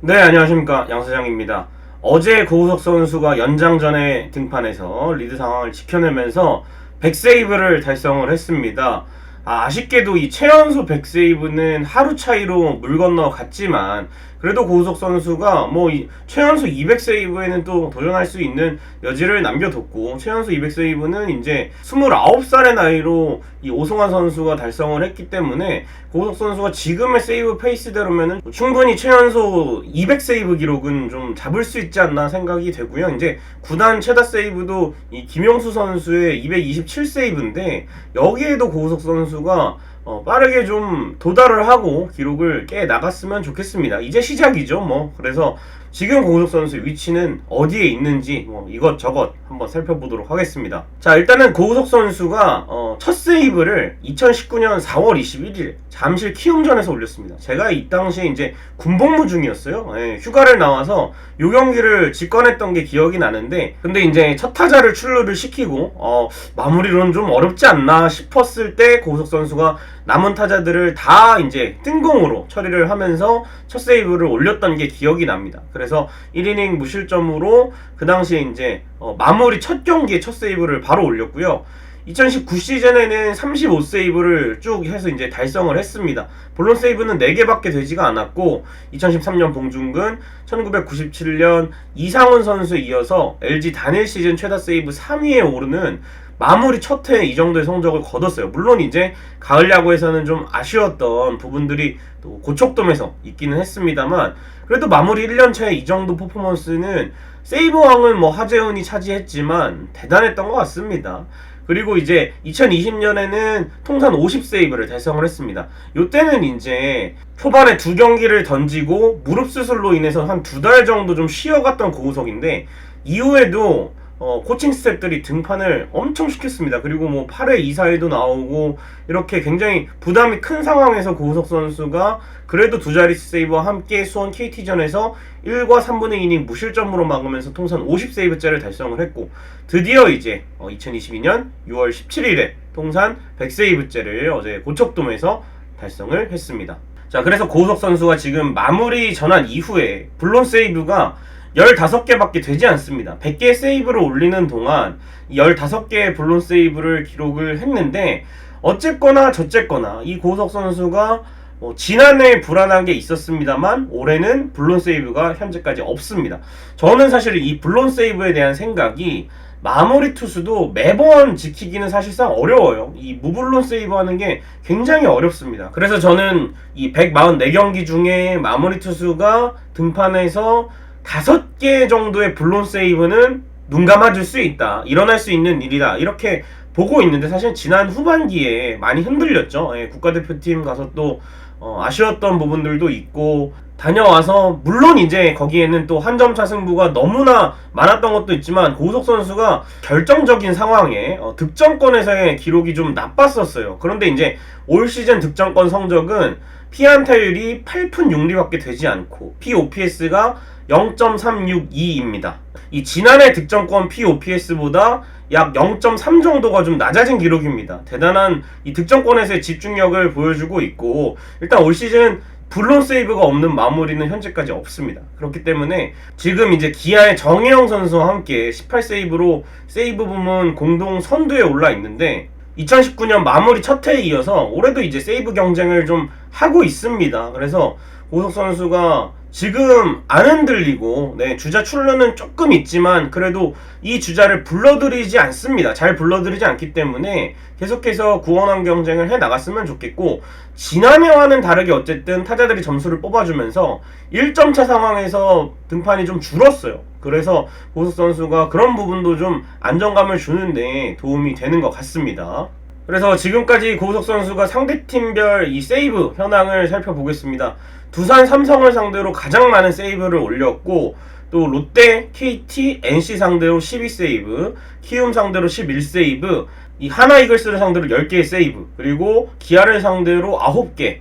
네, 안녕하십니까. 양사장입니다. 어제 고우석 선수가 연장전에 등판해서 리드 상황을 지켜내면서 100세이브를 달성을 했습니다. 아쉽게도 이 최연소 100세이브는 하루 차이로 물 건너 갔지만 그래도 고우석 선수가 최연소 200세이브에는 또 도전할 수 있는 여지를 남겨뒀고, 최연소 200세이브는 이제 29살의 나이로 이 오승환 선수가 달성을 했기 때문에 고우석 선수가 지금의 세이브 페이스대로면은 충분히 최연소 200세이브 기록은 좀 잡을 수 있지 않나 생각이 되고요. 이제 구단 최다 세이브도 이 김용수 선수의 227세이브인데 여기에도 고우석 선수가 빠르게 좀 도달을 하고 기록을 깨 나갔으면 좋겠습니다. 이제 시작이죠, 그래서 지금 고우석 선수의 위치는 어디에 있는지 이것저것 한번 살펴보도록 하겠습니다. 자, 일단은 고우석 선수가 첫 세이브를 2019년 4월 21일 잠실 키움전에서 올렸습니다. 제가 이 당시에 이제 군복무 중이었어요. 휴가를 나와서 요 경기를 직관했던 게 기억이 나는데, 근데 이제 첫 타자를 출루를 시키고 마무리로는 좀 어렵지 않나 싶었을 때 고우석 선수가 남은 타자들을 다 이제 뜬공으로 처리를 하면서 첫 세이브를 올렸던 게 기억이 납니다. 그래서 1이닝 무실점으로 그 당시에 이제 마무리 첫 경기에 첫 세이브를 바로 올렸고요. 2019 시즌에는 35세이브를 쭉 해서 이제 달성을 했습니다. 본론 세이브는 4개밖에 되지가 않았고, 2013년 봉중근, 1997년 이상훈 선수에 이어서 LG 단일 시즌 최다 세이브 3위에 오르는 마무리 첫 해 이 정도의 성적을 거뒀어요. 물론 이제 가을 야구에서는 좀 아쉬웠던 부분들이 또 고척돔에서 있기는 했습니다만, 그래도 마무리 1년차에 이 정도 퍼포먼스는 세이브왕은 하재훈이 차지했지만 대단했던 것 같습니다. 그리고 이제 2020년에는 통산 50세이브를 달성을 했습니다. 이때는 이제 초반에 2경기를 던지고 무릎 수술로 인해서 한 2달 정도 좀 쉬어갔던 고우석인데, 이후에도 코칭 스태프들이 등판을 엄청 시켰습니다. 그리고 8회 2사에도 나오고 이렇게 굉장히 부담이 큰 상황에서 고우석 선수가 그래도 두 자릿수 세이브와 함께 수원 KT전에서 1과 3분의 2이닝 무실점으로 막으면서 통산 50세이브째를 달성을 했고, 드디어 이제 2022년 6월 17일에 통산 100세이브째를 어제 고척돔에서 달성을 했습니다. 자, 그래서 고우석 선수가 지금 마무리 전환 이후에 불론 세이브가 15개밖에 되지 않습니다. 100개의 세이브를 올리는 동안 15개의 본론 세이브를 기록을 했는데, 어쨌거나 저쨌거나 이 고우석 선수가 지난해 불안한 게 있었습니다만 올해는 본론 세이브가 현재까지 없습니다. 저는 사실 이 본론 세이브에 대한 생각이, 마무리 투수도 매번 지키기는 사실상 어려워요. 이 무불론 세이브 하는 게 굉장히 어렵습니다. 그래서 저는 이 144경기 중에 마무리 투수가 등판해서 5개 정도의 불론 세이브는 눈 감아줄 수 있다, 일어날 수 있는 일이다, 이렇게 보고 있는데, 사실 지난 후반기에 많이 흔들렸죠. 국가대표팀 가서 또 아쉬웠던 부분들도 있고 다녀와서, 물론 이제 거기에는 또 한 점 차 승부가 너무나 많았던 것도 있지만 고우석 선수가 결정적인 상황에 득점권에서의 기록이 좀 나빴었어요. 그런데 이제 올 시즌 득점권 성적은 피안타율이 8푼 6리밖에 되지 않고 POPS가 0.362입니다. 이 지난해 득점권 POPS보다 약 0.3 정도가 좀 낮아진 기록입니다. 대단한 이 득점권에서의 집중력을 보여주고 있고, 일단 올 시즌 불론 세이브가 없는 마무리는 현재까지 없습니다. 그렇기 때문에 지금 이제 기아의 정혜영 선수와 함께 18세이브로 세이브 부문 공동 선두에 올라 있는데, 2019년 마무리 첫 해에 이어서 올해도 이제 세이브 경쟁을 좀 하고 있습니다. 그래서 고우석 선수가 지금 안 흔들리고, 주자 출루는 조금 있지만 그래도 이 주자를 불러들이지 않습니다. 잘 불러들이지 않기 때문에 계속해서 구원왕 경쟁을 해 나갔으면 좋겠고, 지난해와는 다르게 어쨌든 타자들이 점수를 뽑아주면서 1점차 상황에서 등판이 좀 줄었어요. 그래서 고우석 선수가 그런 부분도 좀 안정감을 주는데 도움이 되는 것 같습니다. 그래서 지금까지 고우석 선수가 상대팀별 이 세이브 현황을 살펴보겠습니다. 두산, 삼성을 상대로 가장 많은 세이브를 올렸고, 또 롯데, KT, NC 상대로 12세이브, 키움 상대로 11세이브, 이 하나 이글스를 상대로 10개의 세이브, 그리고 기아를 상대로 9개,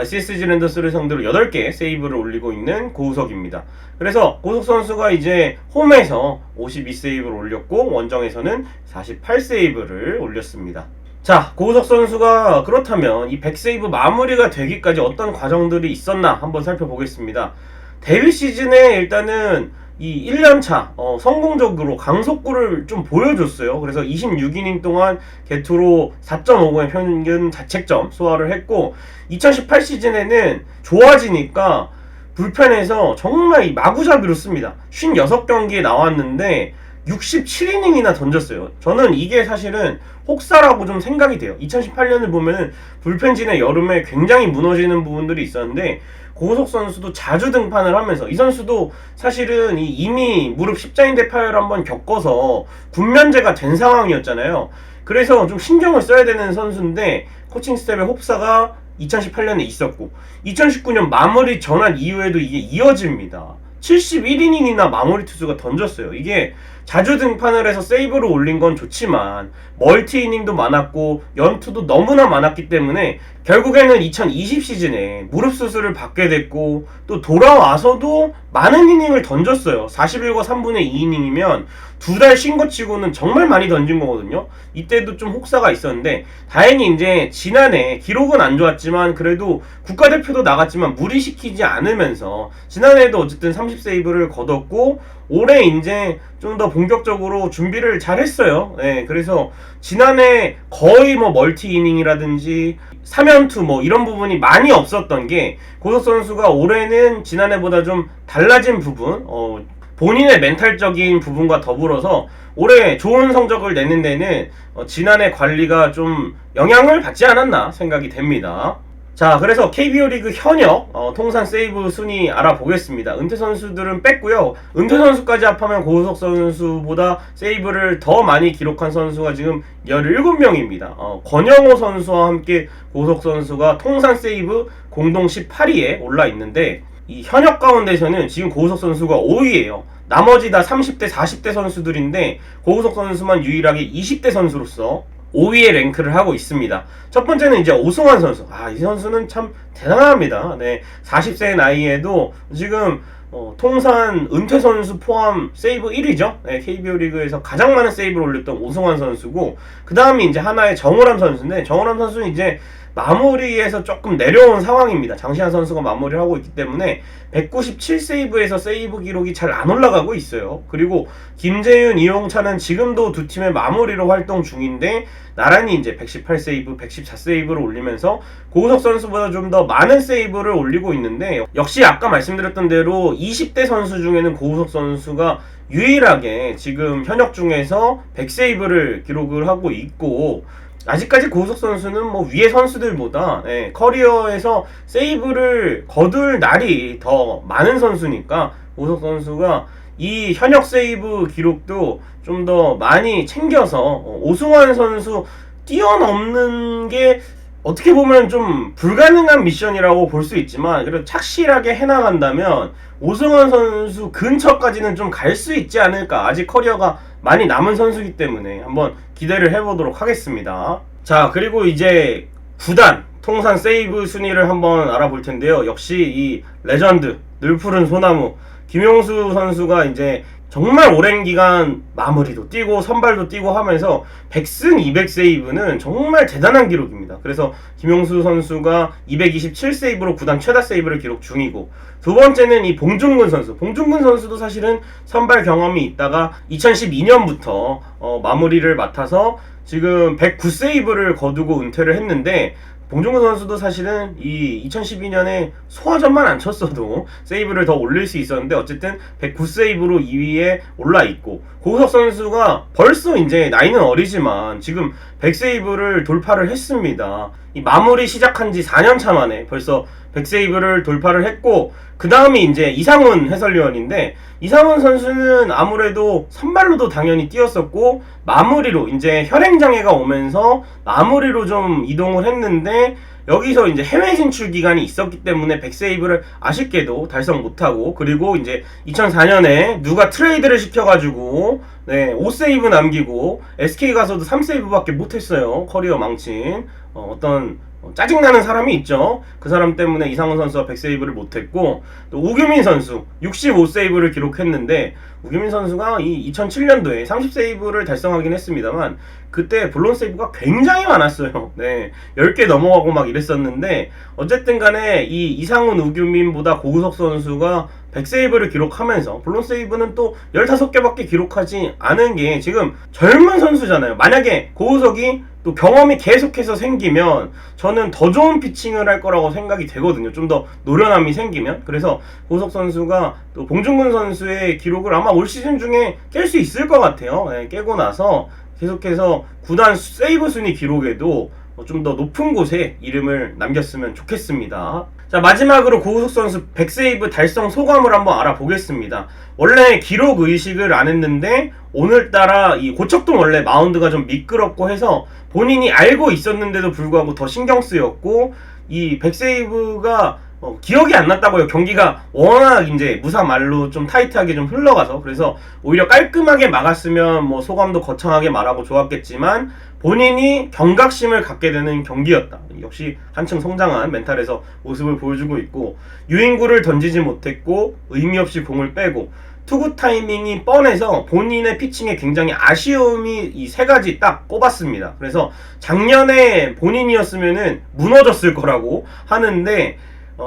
SSG 랜더스를 상대로 8개의 세이브를 올리고 있는 고우석입니다. 그래서 고우석 선수가 이제 홈에서 52세이브를 올렸고 원정에서는 48세이브를 올렸습니다. 자, 고우석 선수가 그렇다면 이 100세이브 마무리가 되기까지 어떤 과정들이 있었나 한번 살펴보겠습니다. 데뷔 시즌에 일단은 이 1년차 성공적으로 강속구를 좀 보여줬어요. 그래서 26이닝 동안 개투로 4.50의 평균 자책점 소화를 했고 2018 시즌에는 좋아지니까 불펜에서 정말 이 마구잡이로 씁니다. 56경기에 나왔는데 67이닝이나 던졌어요. 저는 이게 사실은 혹사라고 좀 생각이 돼요. 2018년을 보면은 불펜진의 여름에 굉장히 무너지는 부분들이 있었는데 고우석 선수도 자주 등판을 하면서 이 선수도 사실은 이미 무릎 십자인대 파열을 한번 겪어서 군면제가 된 상황이었잖아요. 그래서 좀 신경을 써야 되는 선수인데 코칭 스텝의 혹사가 2018년에 있었고 2019년 마무리 전환 이후에도 이게 이어집니다. 71이닝이나 마무리 투수가 던졌어요. 이게 자주 등판을 해서 세이브를 올린 건 좋지만 멀티 이닝도 많았고 연투도 너무나 많았기 때문에 결국에는 2020 시즌에 무릎 수술을 받게 됐고 또 돌아와서도 많은 이닝을 던졌어요. 41과 3분의 2이닝이면 두 달 쉰 것 치고는 정말 많이 던진 거거든요. 이때도 좀 혹사가 있었는데 다행히 이제 지난해 기록은 안 좋았지만 그래도 국가대표도 나갔지만 무리시키지 않으면서 지난해에도 어쨌든 30세이브를 거뒀고 올해 이제 좀 더 본격적으로 준비를 잘 했어요. 네, 그래서 지난해 거의 뭐 멀티 이닝이라든지 3연투 뭐 이런 부분이 많이 없었던 게 고우석 선수가 올해는 지난해보다 좀 달라진 부분, 본인의 멘탈적인 부분과 더불어서 올해 좋은 성적을 내는 데는 지난해 관리가 좀 영향을 받지 않았나 생각이 됩니다. 자, 그래서 KBO 리그 현역 통산 세이브 순위 알아보겠습니다. 은퇴 선수들은 뺐고요. 은퇴 선수까지 합하면 고우석 선수보다 세이브를 더 많이 기록한 선수가 지금 17명입니다. 권영호 선수와 함께 고우석 선수가 통산 세이브 공동 18위에 올라 있는데 이 현역 가운데서는 지금 고우석 선수가 5위예요. 나머지 다 30대, 40대 선수들인데 고우석 선수만 유일하게 20대 선수로서 5위에 랭크를 하고 있습니다. 첫 번째는 이제 오승환 선수. 이 선수는 참 대단합니다. 네, 40세의 나이에도 지금 통산 은퇴 선수 포함 세이브 1위죠. 네, KBO 리그에서 가장 많은 세이브를 올렸던 오승환 선수고 그 다음이 이제 하나의 정우람 선수인데 정우람 선수는 이제 마무리에서 조금 내려온 상황입니다. 장시환 선수가 마무리를 하고 있기 때문에 197세이브에서 세이브 기록이 잘 안 올라가고 있어요. 그리고 김재윤, 이용찬은 지금도 두 팀의 마무리로 활동 중인데 나란히 이제 118세이브, 114세이브를 올리면서 고우석 선수보다 좀 더 많은 세이브를 올리고 있는데 역시 아까 말씀드렸던 대로 20대 선수 중에는 고우석 선수가 유일하게 지금 현역 중에서 100세이브를 기록을 하고 있고 아직까지 고우석 선수는 뭐 위에 선수들보다 커리어에서 세이브를 거둘 날이 더 많은 선수니까 고우석 선수가 이 현역 세이브 기록도 좀 더 많이 챙겨서 오승환 선수 뛰어넘는 게 어떻게 보면 좀 불가능한 미션이라고 볼 수 있지만 그래도 착실하게 해나간다면 오승환 선수 근처까지는 좀 갈 수 있지 않을까. 아직 커리어가 많이 남은 선수이기 때문에 한번 기대를 해보도록 하겠습니다. 자, 그리고 이제 구단 통산 세이브 순위를 한번 알아볼 텐데요. 역시 이 레전드 늘 푸른 소나무 김용수 선수가 이제 정말 오랜 기간 마무리도 뛰고 선발도 뛰고 하면서 100승 200세이브는 정말 대단한 기록입니다. 그래서 김용수 선수가 227세이브로 구단 최다 세이브를 기록 중이고 두 번째는 이 봉중근 선수. 봉중근 선수도 사실은 선발 경험이 있다가 2012년부터 마무리를 맡아서 지금 109세이브를 거두고 은퇴를 했는데 봉중근 선수도 사실은 이 2012년에 소화전만 안 쳤어도 세이브를 더 올릴 수 있었는데 어쨌든 109세이브로 2위에 올라 있고 고우석 선수가 벌써 이제 나이는 어리지만 지금 100세이브를 돌파를 했습니다. 이 마무리 시작한 지 4년차 만에 벌써 100세이브를 돌파를 했고 그 다음이 이제 이상훈 해설위원인데 이상훈 선수는 아무래도 선발로도 당연히 뛰었었고 마무리로 이제 혈행장애가 오면서 마무리로 좀 이동을 했는데 여기서 이제 해외 진출 기간이 있었기 때문에 100세이브를 아쉽게도 달성 못하고 그리고 이제 2004년에 누가 트레이드를 시켜가지고 5세이브 남기고 SK 가서도 3세이브밖에 못했어요. 커리어 망친 어떤 짜증나는 사람이 있죠. 그 사람 때문에 이상훈 선수가 100세이브를 못했고 또 우규민 선수 65세이브를 기록했는데 우규민 선수가 이 2007년도에 30세이브를 달성하긴 했습니다만 그때 블론 세이브가 굉장히 많았어요. 10개 넘어가고 막 이랬었는데 어쨌든 간에 이 이상훈 우규민보다 고우석 선수가 백세이브를 기록하면서, 물론 세이브는 또 15개밖에 기록하지 않은 게 지금 젊은 선수잖아요. 만약에 고우석이 또 경험이 계속해서 생기면 저는 더 좋은 피칭을 할 거라고 생각이 되거든요. 좀 더 노련함이 생기면. 그래서 고우석 선수가 또 봉중근 선수의 기록을 아마 올 시즌 중에 깰 수 있을 것 같아요. 네, 깨고 나서 계속해서 구단 세이브 순위 기록에도 좀 더 높은 곳에 이름을 남겼으면 좋겠습니다. 자, 마지막으로 고우석 선수 100세이브 달성 소감을 한번 알아보겠습니다. 원래 기록 의식을 안 했는데 오늘따라 이 고척동 원래 마운드가 좀 미끄럽고 해서 본인이 알고 있었는데도 불구하고 더 신경 쓰였고, 이 100세이브가 기억이 안 났다고요. 경기가 워낙 이제 무사말로 좀 타이트하게 좀 흘러가서. 그래서 오히려 깔끔하게 막았으면 뭐 소감도 거창하게 말하고 좋았겠지만 본인이 경각심을 갖게 되는 경기였다. 역시 한층 성장한 멘탈에서 모습을 보여주고 있고, 유인구를 던지지 못했고 의미 없이 공을 빼고 투구 타이밍이 뻔해서 본인의 피칭에 굉장히 아쉬움이 이 세 가지 딱 꼽았습니다. 그래서 작년에 본인이었으면은 무너졌을 거라고 하는데,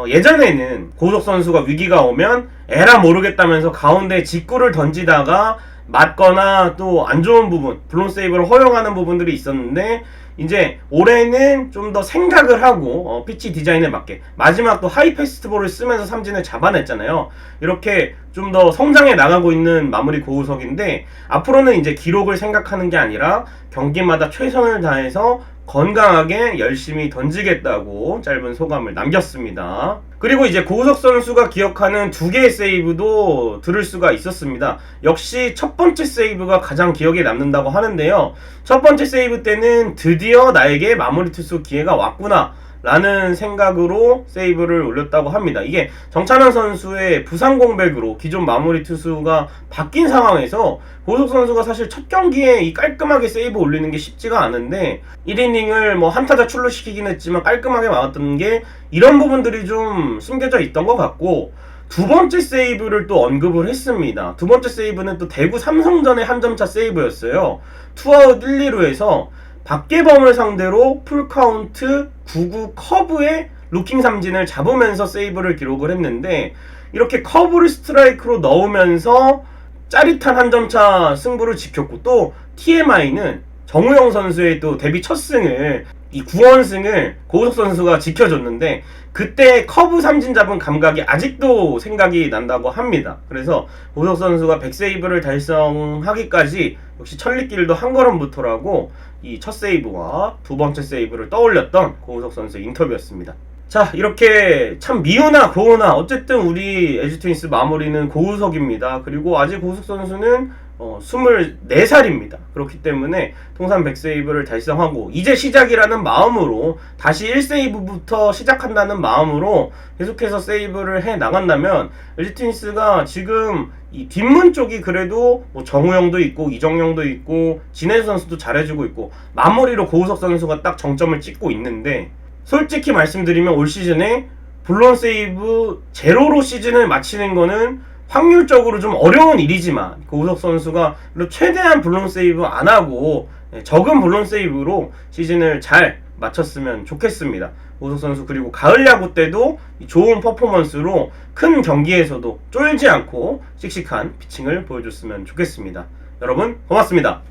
예전에는 고우석 선수가 위기가 오면 에라 모르겠다면서 가운데 직구를 던지다가 맞거나 또 안 좋은 부분, 블론 세이브를 허용하는 부분들이 있었는데, 이제 올해는 좀 더 생각을 하고 피치 디자인에 맞게 마지막 또 하이 패스트볼을 쓰면서 삼진을 잡아냈잖아요. 이렇게 좀 더 성장해 나가고 있는 마무리 고우석인데, 앞으로는 이제 기록을 생각하는 게 아니라 경기마다 최선을 다해서 건강하게 열심히 던지겠다고 짧은 소감을 남겼습니다. 그리고 이제 고우석 선수가 기억하는 2개의 세이브도 들을 수가 있었습니다. 역시 첫 번째 세이브가 가장 기억에 남는다고 하는데요. 첫 번째 세이브 때는 드디어 나에게 마무리 투수 기회가 왔구나 라는 생각으로 세이브를 올렸다고 합니다. 이게 정찬원 선수의 부상 공백으로 기존 마무리 투수가 바뀐 상황에서 고우석 선수가 사실 첫 경기에 이 깔끔하게 세이브 올리는 게 쉽지가 않은데, 1이닝을 뭐 한타자 출루시키긴 했지만 깔끔하게 막았던 게 이런 부분들이 좀 숨겨져 있던 것 같고, 두 번째 세이브를 또 언급을 했습니다. 두 번째 세이브는 또 대구 삼성전의 한 점차 세이브였어요. 투아웃 1, 2루에서 박계범을 상대로 풀카운트 9구 커브에 루킹 삼진을 잡으면서 세이브를 기록을 했는데, 이렇게 커브를 스트라이크로 넣으면서 짜릿한 한 점차 승부를 지켰고, 또 TMI는 정우영 선수의 또 데뷔 첫 승을, 이 9원승을 고우석 선수가 지켜줬는데, 그때 커브 삼진 잡은 감각이 아직도 생각이 난다고 합니다. 그래서 고우석 선수가 100세이브를 달성하기까지 역시 천리길도 한 걸음부터라고 이 첫 세이브와 두 번째 세이브를 떠올렸던 고우석 선수의 인터뷰였습니다. 자, 이렇게 참 미우나 고우나 어쨌든 우리 LG 트윈스 마무리는 고우석입니다. 그리고 아직 고우석 선수는 24살입니다. 그렇기 때문에 통산 100세이브를 달성하고 이제 시작이라는 마음으로, 다시 1세이브부터 시작한다는 마음으로 계속해서 세이브를 해 나간다면 LG 트윈스가 지금 이 뒷문 쪽이 그래도 뭐 정우영도 있고 이정영도 있고 진해수 선수도 잘해주고 있고 마무리로 고우석 선수가 딱 정점을 찍고 있는데, 솔직히 말씀드리면 올 시즌에 블론 세이브 제로로 시즌을 마치는 거는 확률적으로 좀 어려운 일이지만, 고우석 선수가 최대한 블론 세이브 안 하고 적은 블론 세이브로 시즌을 잘 마쳤으면 좋겠습니다. 고우석 선수, 그리고 가을 야구 때도 좋은 퍼포먼스로 큰 경기에서도 쫄지 않고 씩씩한 피칭을 보여줬으면 좋겠습니다. 여러분 고맙습니다.